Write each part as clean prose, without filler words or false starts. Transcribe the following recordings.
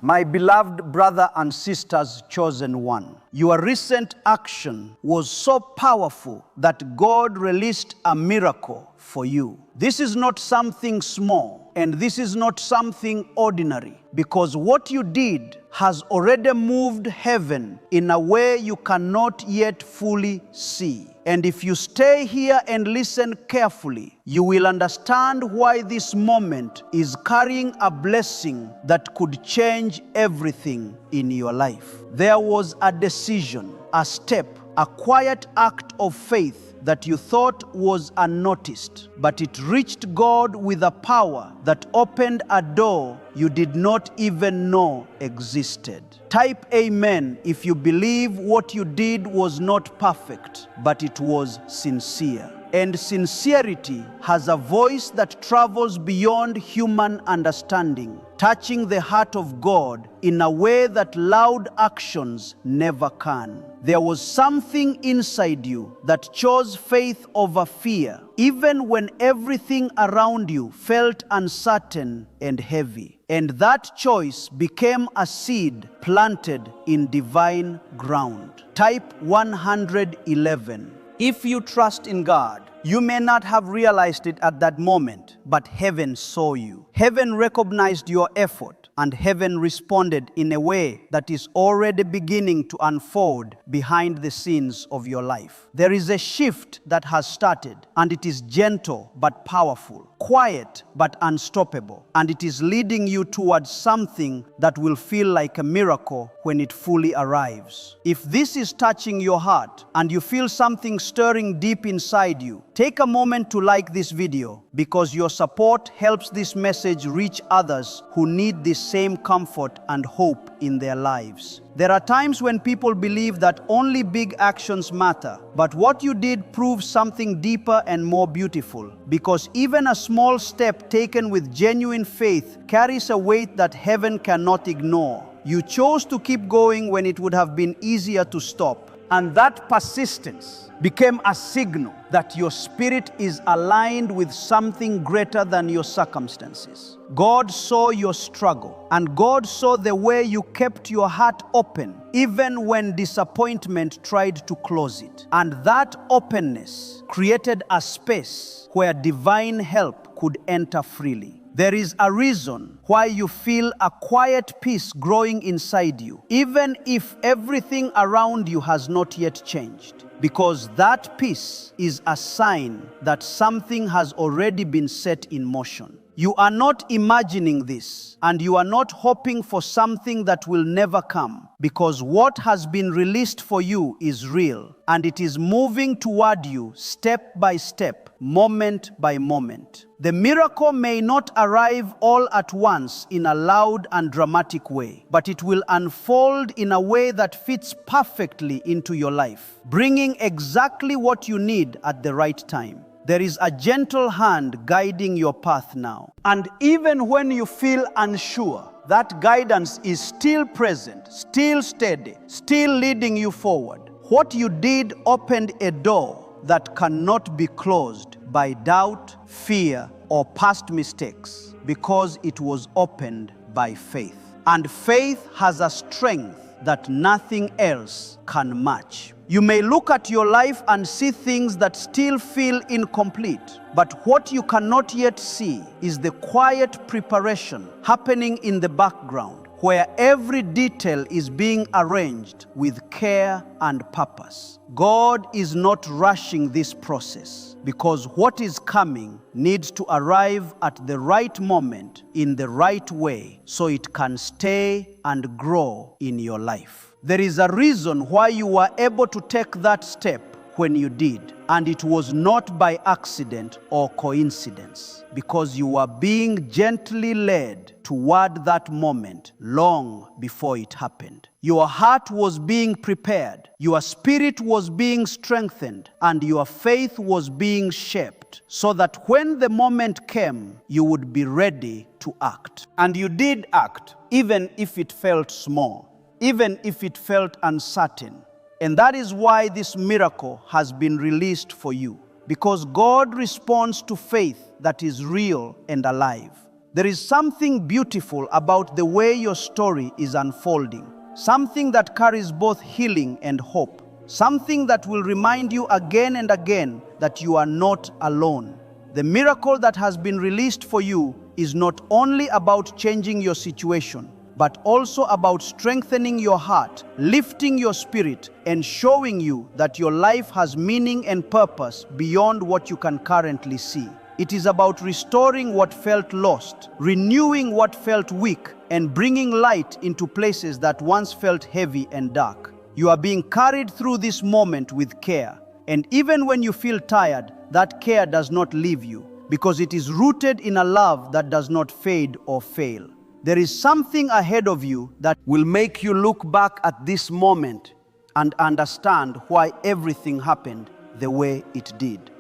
My beloved brother and sisters, chosen one, your recent action was so powerful that God released a miracle for you. This is not something small, and this is not something ordinary, because what you did has already moved heaven in a way you cannot yet fully see. And if you stay here and listen carefully, you will understand why this moment is carrying a blessing that could change everything in your life. There was a decision, a step, a quiet act of faith that you thought was unnoticed, but it reached God with a power that opened a door you did not even know existed. Type amen if you believe what you did was not perfect, but it was sincere. And sincerity has a voice that travels beyond human understanding, touching the heart of God in a way that loud actions never can. There was something inside you that chose faith over fear, even when everything around you felt uncertain and heavy. And that choice became a seed planted in divine ground. Type 111. If you trust in God, you may not have realized it at that moment, but heaven saw you. Heaven recognized your effort, and heaven responded in a way that is already beginning to unfold behind the scenes of your life. There is a shift that has started, and it is gentle but powerful, quiet but unstoppable, and it is leading you towards something that will feel like a miracle when it fully arrives. If this is touching your heart and you feel something stirring deep inside you, take a moment to like this video, because your support helps this message reach others who need this same comfort and hope in their lives. There are times when people believe that only big actions matter, but what you did proves something deeper and more beautiful, because even a small step taken with genuine faith carries a weight that heaven cannot ignore. You chose to keep going when it would have been easier to stop, and that persistence became a signal that your spirit is aligned with something greater than your circumstances. God saw your struggle, and God saw the way you kept your heart open, even when disappointment tried to close it. And that openness created a space where divine help could enter freely. There is a reason why you feel a quiet peace growing inside you, even if everything around you has not yet changed. Because that peace is a sign that something has already been set in motion. You are not imagining this, and you are not hoping for something that will never come, because what has been released for you is real, and it is moving toward you step by step, moment by moment. The miracle may not arrive all at once in a loud and dramatic way, but it will unfold in a way that fits perfectly into your life, bringing exactly what you need at the right time. There is a gentle hand guiding your path now. And even when you feel unsure, that guidance is still present, still steady, still leading you forward. What you did opened a door that cannot be closed by doubt, fear, or past mistakes, because it was opened by faith. And faith has a strength that nothing else can match. You may look at your life and see things that still feel incomplete, but what you cannot yet see is the quiet preparation happening in the background, where every detail is being arranged with care and purpose. God is not rushing this process, because what is coming needs to arrive at the right moment in the right way, so it can stay and grow in your life. There is a reason why you were able to take that step when you did, and it was not by accident or coincidence, because you were being gently led toward that moment long before it happened. Your heart was being prepared, your spirit was being strengthened, and your faith was being shaped, so that when the moment came, you would be ready to act. And you did act, even if it felt small, even if it felt uncertain. And that is why this miracle has been released for you, because God responds to faith that is real and alive. There is something beautiful about the way your story is unfolding, something that carries both healing and hope, something that will remind you again and again that you are not alone. The miracle that has been released for you is not only about changing your situation, but also about strengthening your heart, lifting your spirit, and showing you that your life has meaning and purpose beyond what you can currently see. It is about restoring what felt lost, renewing what felt weak, and bringing light into places that once felt heavy and dark. You are being carried through this moment with care, and even when you feel tired, that care does not leave you, because it is rooted in a love that does not fade or fail. There is something ahead of you that will make you look back at this moment and understand why everything happened the way it did.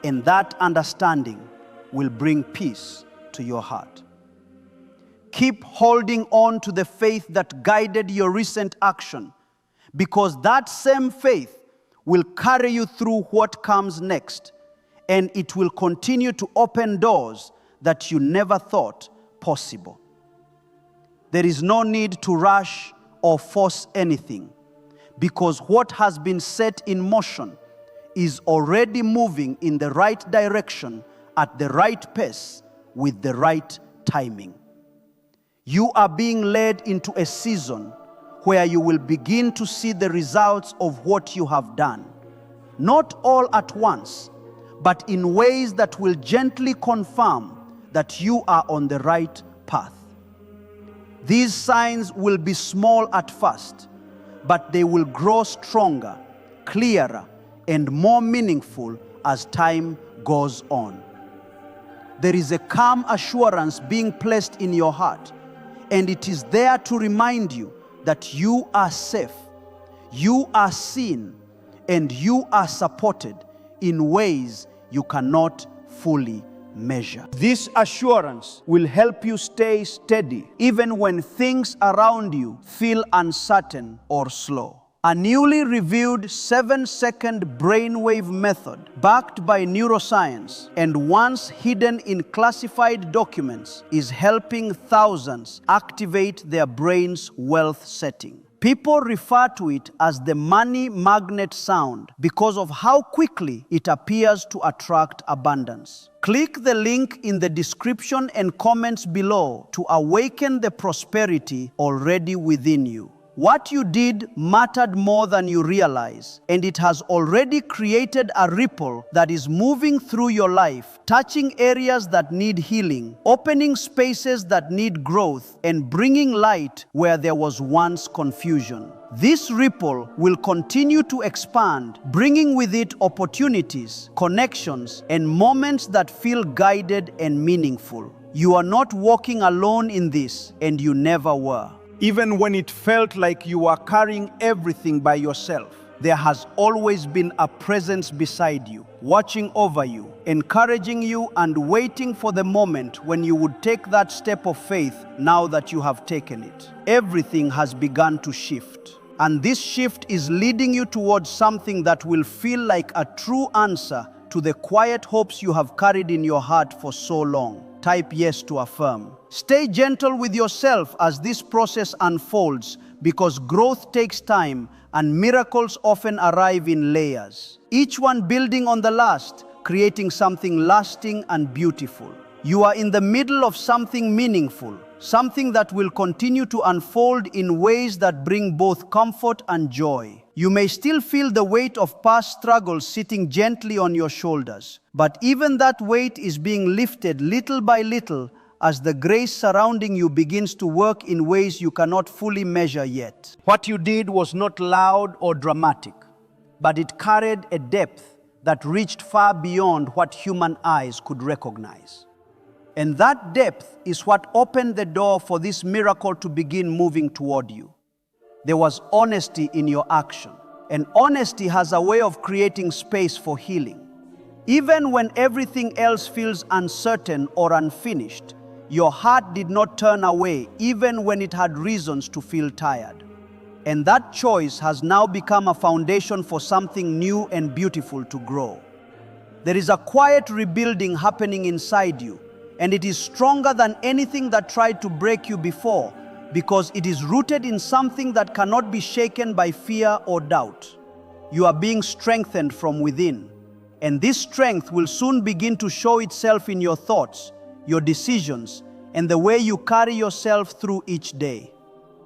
And that understanding will bring peace to your heart. Keep holding on to the faith that guided your recent action, because that same faith will carry you through what comes next, and it will continue to open doors that you never thought possible. There is no need to rush or force anything, because what has been set in motion is already moving in the right direction at the right pace with the right timing. You are being led into a season where you will begin to see the results of what you have done, not all at once, but in ways that will gently confirm that you are on the right path. These signs will be small at first, but they will grow stronger, clearer, and more meaningful as time goes on. There is a calm assurance being placed in your heart, and it is there to remind you that you are safe, you are seen, and you are supported in ways you cannot fully measure. This assurance will help you stay steady even when things around you feel uncertain or slow. A newly revealed 7-second brainwave method backed by neuroscience and once hidden in classified documents is helping thousands activate their brain's wealth setting. People refer to it as the money magnet sound because of how quickly it appears to attract abundance. Click the link in the description and comments below to awaken the prosperity already within you. What you did mattered more than you realize, and it has already created a ripple that is moving through your life, touching areas that need healing, opening spaces that need growth, and bringing light where there was once confusion. This ripple will continue to expand, bringing with it opportunities, connections, and moments that feel guided and meaningful. You are not walking alone in this, and you never were. Even when it felt like you were carrying everything by yourself, there has always been a presence beside you, watching over you, encouraging you, and waiting for the moment when you would take that step of faith now that you have taken it. Everything has begun to shift, and this shift is leading you towards something that will feel like a true answer to the quiet hopes you have carried in your heart for so long. Type yes to affirm. Stay gentle with yourself as this process unfolds, because growth takes time and miracles often arrive in layers, each one building on the last, creating something lasting and beautiful. You are in the middle of something meaningful, something that will continue to unfold in ways that bring both comfort and joy. You may still feel the weight of past struggles sitting gently on your shoulders, but even that weight is being lifted little by little as the grace surrounding you begins to work in ways you cannot fully measure yet. What you did was not loud or dramatic, but it carried a depth that reached far beyond what human eyes could recognize. And that depth is what opened the door for this miracle to begin moving toward you. There was honesty in your action, and honesty has a way of creating space for healing. Even when everything else feels uncertain or unfinished, your heart did not turn away even when it had reasons to feel tired. And that choice has now become a foundation for something new and beautiful to grow. There is a quiet rebuilding happening inside you, and it is stronger than anything that tried to break you before, because it is rooted in something that cannot be shaken by fear or doubt. You are being strengthened from within, and this strength will soon begin to show itself in your thoughts, your decisions, and the way you carry yourself through each day.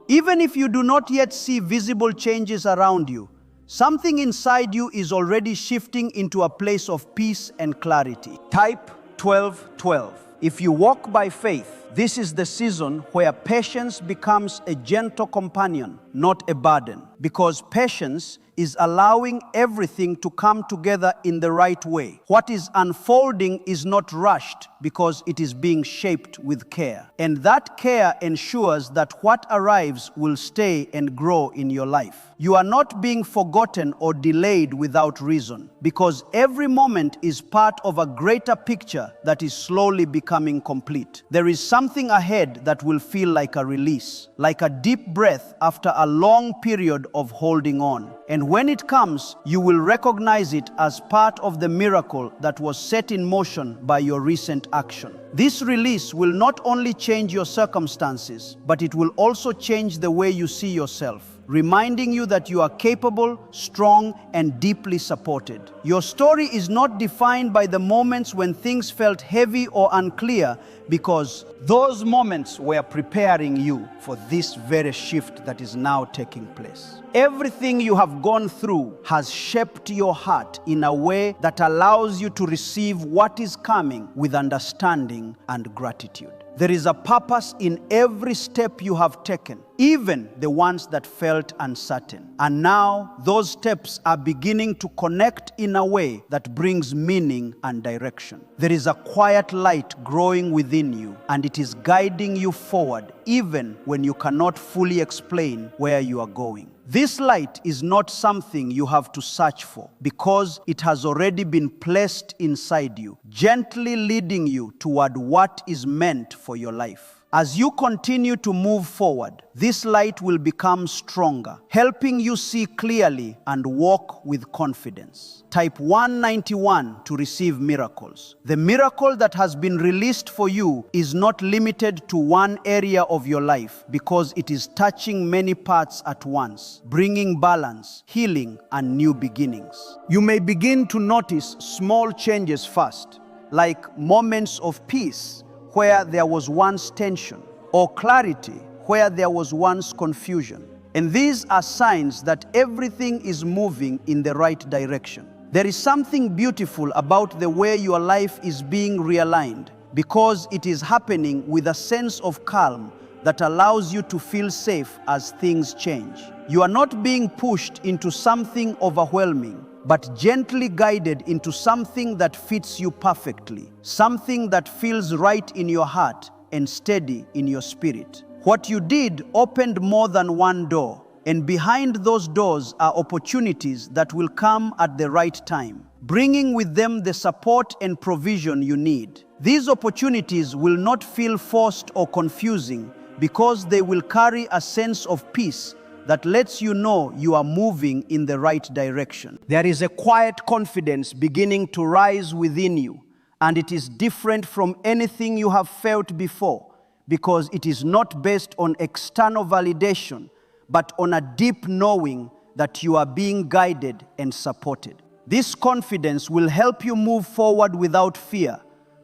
Even if you do not yet see visible changes around you, something inside you is already shifting into a place of peace and clarity. Type 12:12. If you walk by faith, this is the season where patience becomes a gentle companion, not a burden. Because patience is allowing everything to come together in the right way. What is unfolding is not rushed because it is being shaped with care. And that care ensures that what arrives will stay and grow in your life. You are not being forgotten or delayed without reason, because every moment is part of a greater picture that is slowly becoming complete. There is something ahead that will feel like a release, like a deep breath after a long period of holding on. And when it comes, you will recognize it as part of the miracle that was set in motion by your recent action. This release will not only change your circumstances, but it will also change the way you see yourself, reminding you that you are capable, strong, and deeply supported. Your story is not defined by the moments when things felt heavy or unclear, because those moments were preparing you for this very shift that is now taking place. Everything you have gone through has shaped your heart in a way that allows you to receive what is coming with understanding and gratitude. There is a purpose in every step you have taken, even the ones that felt uncertain. And now those steps are beginning to connect in a way that brings meaning and direction. There is a quiet light growing within you, and it is guiding you forward even when you cannot fully explain where you are going. This light is not something you have to search for, because it has already been placed inside you, gently leading you toward what is meant for your life. As you continue to move forward, this light will become stronger, helping you see clearly and walk with confidence. Type 191 to receive miracles. The miracle that has been released for you is not limited to one area of your life, because it is touching many parts at once, bringing balance, healing, and new beginnings. You may begin to notice small changes first, like moments of peace where there was once tension, or clarity where there was once confusion. And these are signs that everything is moving in the right direction. There is something beautiful about the way your life is being realigned, because it is happening with a sense of calm that allows you to feel safe as things change. You are not being pushed into something overwhelming, but gently guided into something that fits you perfectly, something that feels right in your heart and steady in your spirit. What you did opened more than one door, and behind those doors are opportunities that will come at the right time, bringing with them the support and provision you need. These opportunities will not feel forced or confusing, because they will carry a sense of peace that lets you know you are moving in the right direction. There is a quiet confidence beginning to rise within you, and it is different from anything you have felt before, because it is not based on external validation, but on a deep knowing that you are being guided and supported. This confidence will help you move forward without fear,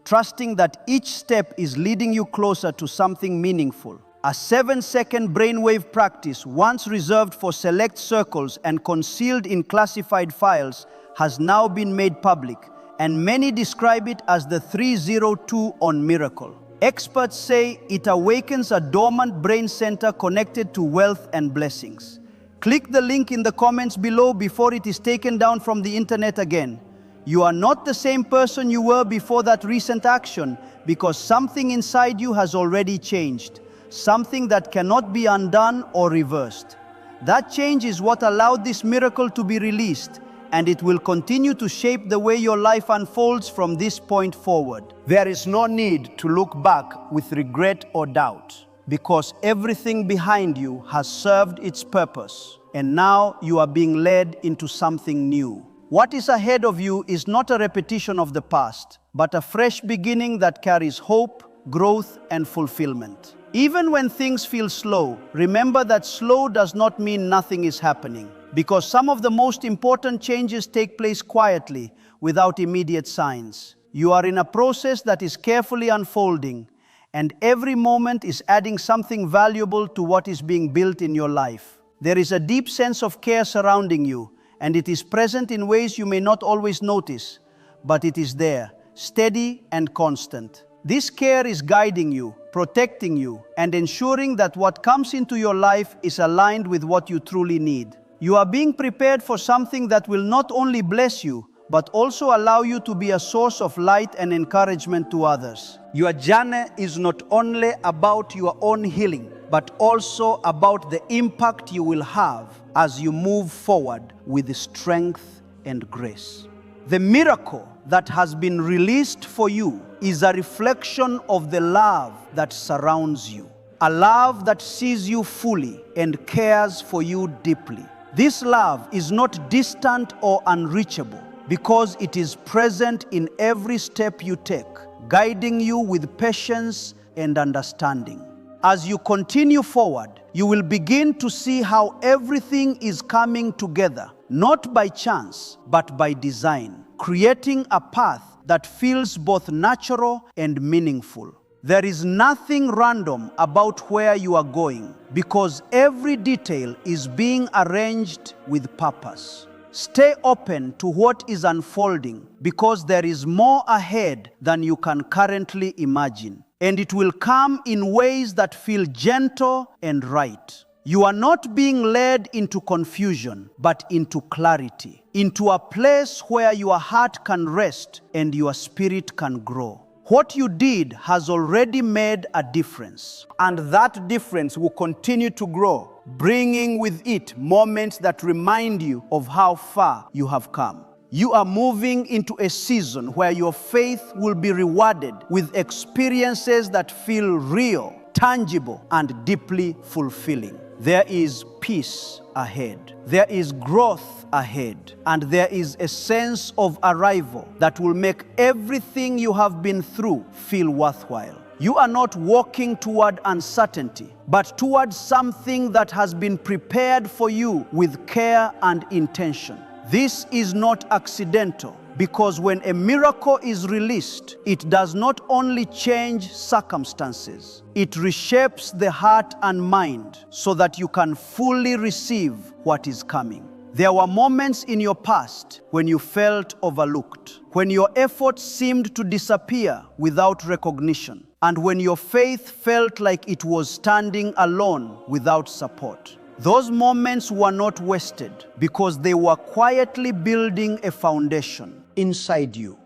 trusting that each step is leading you closer to something meaningful. A 7-second brainwave practice, once reserved for select circles and concealed in classified files, has now been made public, and many describe it as the 302 on miracle. Experts say it awakens a dormant brain center connected to wealth and blessings. Click the link in the comments below before it is taken down from the internet again. You are not the same person you were before that recent action, because something inside you has already changed. Something that cannot be undone or reversed. That change is what allowed this miracle to be released, and it will continue to shape the way your life unfolds from this point forward. There is no need to look back with regret or doubt, because everything behind you has served its purpose, and now you are being led into something new. What is ahead of you is not a repetition of the past, but a fresh beginning that carries hope, growth, and fulfillment. Even when things feel slow, remember that slow does not mean nothing is happening, because some of the most important changes take place quietly, without immediate signs. You are in a process that is carefully unfolding, and every moment is adding something valuable to what is being built in your life. There is a deep sense of care surrounding you, and it is present in ways you may not always notice, but it is there, steady and constant. This care is guiding you, protecting you, and ensuring that what comes into your life is aligned with what you truly need. You are being prepared for something that will not only bless you, but also allow you to be a source of light and encouragement to others. Your journey is not only about your own healing, but also about the impact you will have as you move forward with strength and grace. The miracle that has been released for you is a reflection of the love that surrounds you, a love that sees you fully and cares for you deeply. This love is not distant or unreachable, because it is present in every step you take, guiding you with patience and understanding. As you continue forward, you will begin to see how everything is coming together, not by chance, but by design, creating a path that feels both natural and meaningful. There is nothing random about where you are going, because every detail is being arranged with purpose. Stay open to what is unfolding, because there is more ahead than you can currently imagine. And it will come in ways that feel gentle and right. You are not being led into confusion, but into clarity, into a place where your heart can rest and your spirit can grow. What you did has already made a difference, and that difference will continue to grow, bringing with it moments that remind you of how far you have come. You are moving into a season where your faith will be rewarded with experiences that feel real, tangible, and deeply fulfilling. There is peace ahead. There is growth ahead. And there is a sense of arrival that will make everything you have been through feel worthwhile. You are not walking toward uncertainty, but toward something that has been prepared for you with care and intention. This is not accidental, because when a miracle is released, it does not only change circumstances, it reshapes the heart and mind so that you can fully receive what is coming. There were moments in your past when you felt overlooked, when your efforts seemed to disappear without recognition, and when your faith felt like it was standing alone without support. Those moments were not wasted, because they were quietly building a foundation inside you,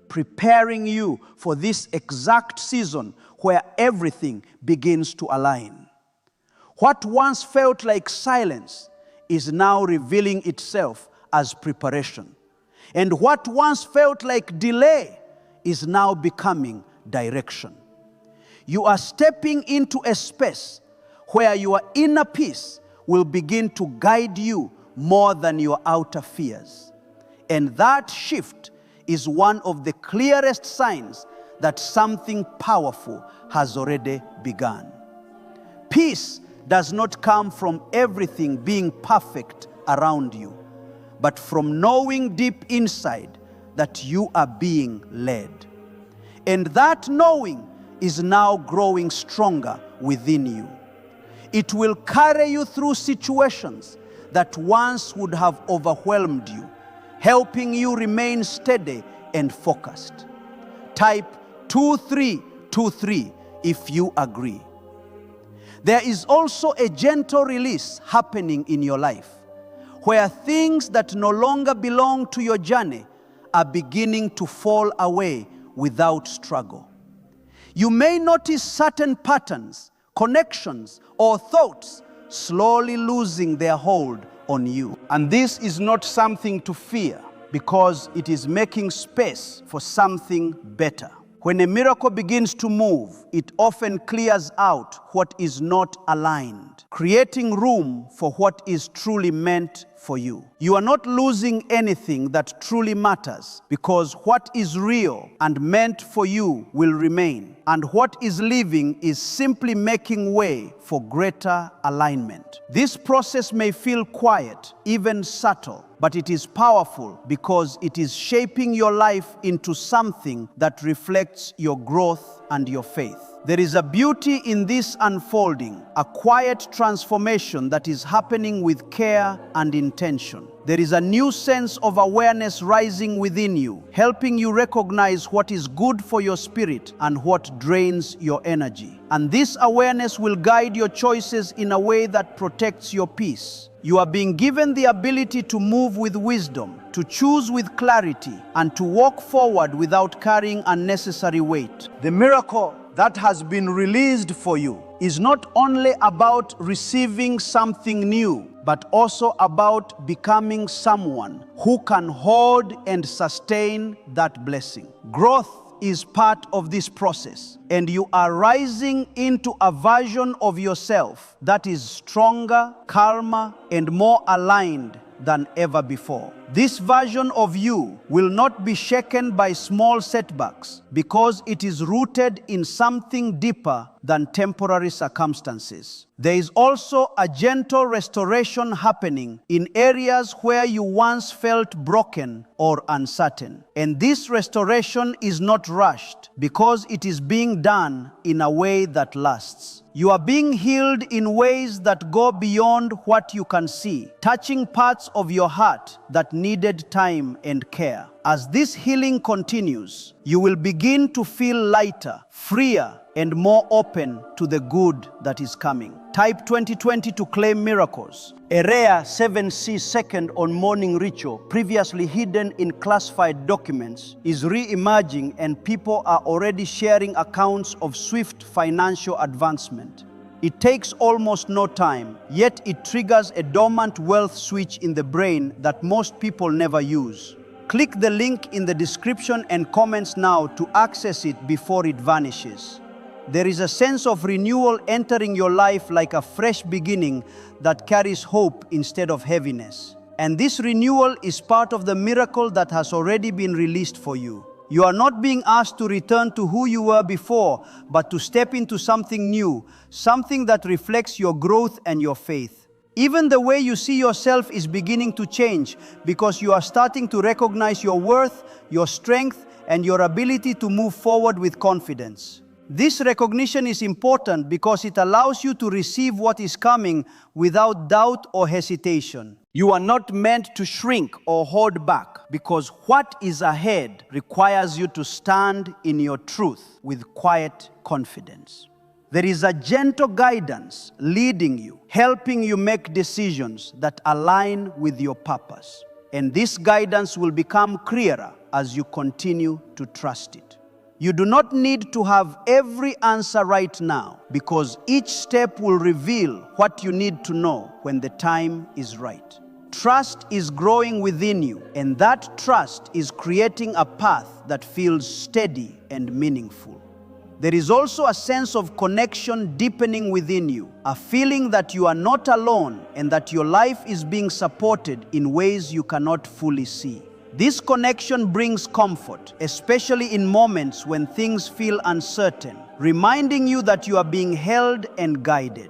preparing you for this exact season where everything begins to align. What once felt like silence is now revealing itself as preparation. And what once felt like delay is now becoming direction. You are stepping into a space where your inner peace will begin to guide you more than your outer fears. And that shift is one of the clearest signs that something powerful has already begun. Peace does not come from everything being perfect around you, but from knowing deep inside that you are being led. And that knowing is now growing stronger within you. It will carry you through situations that once would have overwhelmed you, helping you remain steady and focused. Type 2323 if you agree. There is also a gentle release happening in your life, where things that no longer belong to your journey are beginning to fall away without struggle. You may notice certain patterns, connections, or thoughts slowly losing their hold on you. And this is not something to fear, because it is making space for something better. When a miracle begins to move, it often clears out what is not aligned, creating room for what is truly meant for you. You are not losing anything that truly matters, because what is real and meant for you will remain, and what is living is simply making way for greater alignment. This process may feel quiet, even subtle, but it is powerful because it is shaping your life into something that reflects your growth and your faith. There is a beauty in this unfolding, a quiet transformation that is happening with care and intention. There is a new sense of awareness rising within you, helping you recognize what is good for your spirit and what drains your energy. And this awareness will guide your choices in a way that protects your peace. You are being given the ability to move with wisdom, to choose with clarity, and to walk forward without carrying unnecessary weight. The miracle that has been released for you is not only about receiving something new, but also about becoming someone who can hold and sustain that blessing. Growth is part of this process, and you are rising into a version of yourself that is stronger, calmer, and more aligned than ever before. This version of you will not be shaken by small setbacks, because it is rooted in something deeper than temporary circumstances. There is also a gentle restoration happening in areas where you once felt broken or uncertain. And this restoration is not rushed, because it is being done in a way that lasts. You are being healed in ways that go beyond what you can see, touching parts of your heart that needed time and care. As this healing continues, you will begin to feel lighter, freer, and more open to the good that is coming. Type 2020 to claim miracles. A rare 7C second on morning ritual, previously hidden in classified documents, is re-emerging, and people are already sharing accounts of swift financial advancement. It takes almost no time, yet it triggers a dormant wealth switch in the brain that most people never use. Click the link in the description and comments now to access it before it vanishes. There is a sense of renewal entering your life, like a fresh beginning that carries hope instead of heaviness. And this renewal is part of the miracle that has already been released for you. You are not being asked to return to who you were before, but to step into something new, something that reflects your growth and your faith. Even the way you see yourself is beginning to change, because you are starting to recognize your worth, your strength, and your ability to move forward with confidence. This recognition is important because it allows you to receive what is coming without doubt or hesitation. You are not meant to shrink or hold back, because what is ahead requires you to stand in your truth with quiet confidence. There is a gentle guidance leading you, helping you make decisions that align with your purpose. And this guidance will become clearer as you continue to trust it. You do not need to have every answer right now, because each step will reveal what you need to know when the time is right. Trust is growing within you, and that trust is creating a path that feels steady and meaningful. There is also a sense of connection deepening within you, a feeling that you are not alone and that your life is being supported in ways you cannot fully see. This connection brings comfort, especially in moments when things feel uncertain, reminding you that you are being held and guided.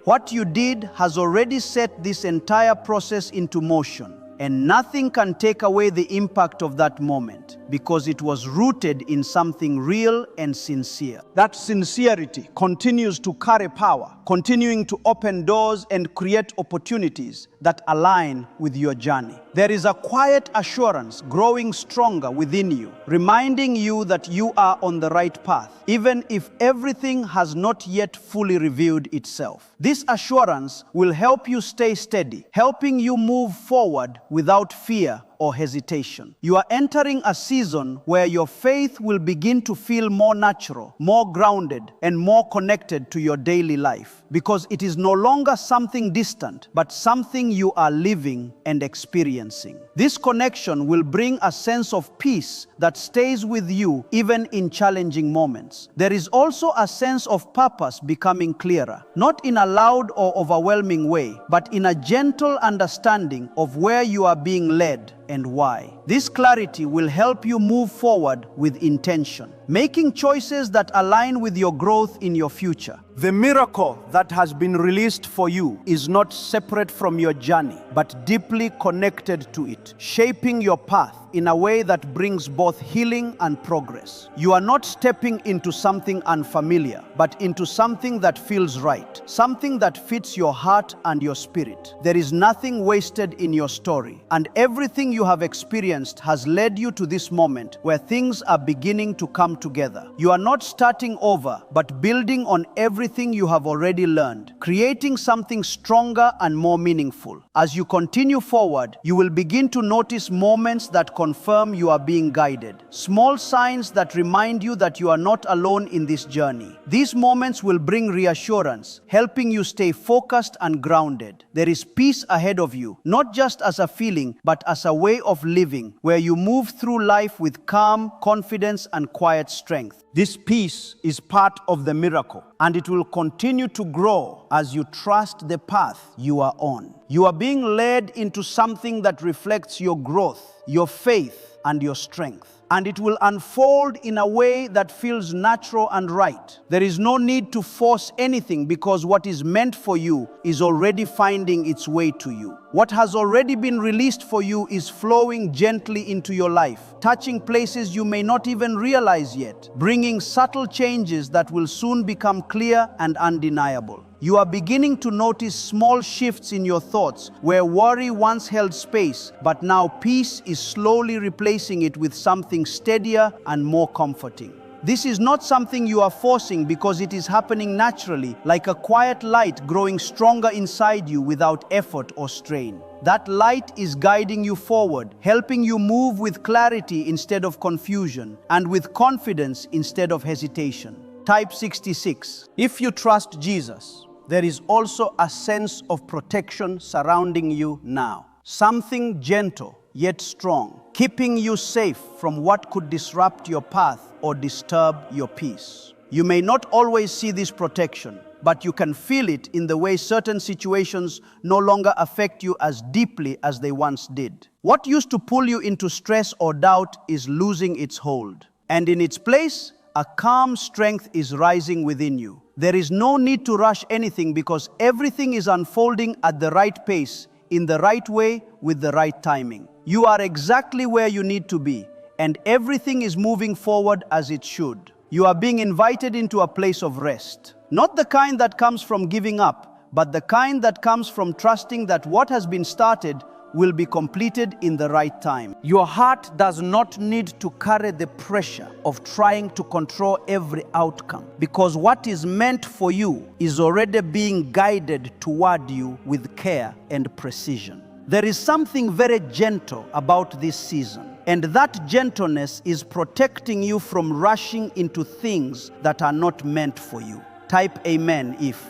What you did has already set this entire process into motion, and nothing can take away the impact of that moment, because it was rooted in something real and sincere. That sincerity continues to carry power, continuing to open doors and create opportunities that align with your journey. There is a quiet assurance growing stronger within you, reminding you that you are on the right path, even if everything has not yet fully revealed itself. This assurance will help you stay steady, helping you move forward without fear or hesitation. You are entering a season where your faith will begin to feel more natural, more grounded, and more connected to your daily life, because it is no longer something distant, but something you are living and experiencing. This connection will bring a sense of peace that stays with you even in challenging moments. There is also a sense of purpose becoming clearer, not in a loud or overwhelming way, but in a gentle understanding of where you are being led and why. This clarity will help you move forward with intention, making choices that align with your growth in your future. The miracle that has been released for you is not separate from your journey, but deeply connected to it, shaping your path in a way that brings both healing and progress. You are not stepping into something unfamiliar, but into something that feels right, something that fits your heart and your spirit. There is nothing wasted in your story, and everything you have experienced has led you to this moment where things are beginning to come together. You are not starting over, but building on everything you have already learned, creating something stronger and more meaningful. As you continue forward, you will begin to notice moments that confirm you are being guided, small signs that remind you that you are not alone in this journey. These moments will bring reassurance, helping you stay focused and grounded. There is peace ahead of you, not just as a feeling, but as a way of living, where you move through life with calm, confidence, and quiet strength. This peace is part of the miracle, and it will continue to grow as you trust the path you are on. You are being led into something that reflects your growth, your faith, and your strength. And it will unfold in a way that feels natural and right. There is no need to force anything, because what is meant for you is already finding its way to you. What has already been released for you is flowing gently into your life, touching places you may not even realize yet, bringing subtle changes that will soon become clear and undeniable. You are beginning to notice small shifts in your thoughts, where worry once held space, but now peace is slowly replacing it with something steadier and more comforting. This is not something you are forcing, because it is happening naturally, like a quiet light growing stronger inside you without effort or strain. That light is guiding you forward, helping you move with clarity instead of confusion, and with confidence instead of hesitation. Type 66. If you trust Jesus, there is also a sense of protection surrounding you now. Something gentle yet strong, keeping you safe from what could disrupt your path or disturb your peace. You may not always see this protection, but you can feel it in the way certain situations no longer affect you as deeply as they once did. What used to pull you into stress or doubt is losing its hold, and in its place, a calm strength is rising within you. There is no need to rush anything, because everything is unfolding at the right pace, in the right way, with the right timing. You are exactly where you need to be, and everything is moving forward as it should. You are being invited into a place of rest. Not the kind that comes from giving up, but the kind that comes from trusting that what has been started will be completed in the right time. Your heart does not need to carry the pressure of trying to control every outcome, because what is meant for you is already being guided toward you with care and precision. There is something very gentle about this season, and that gentleness is protecting you from rushing into things that are not meant for you. Type amen if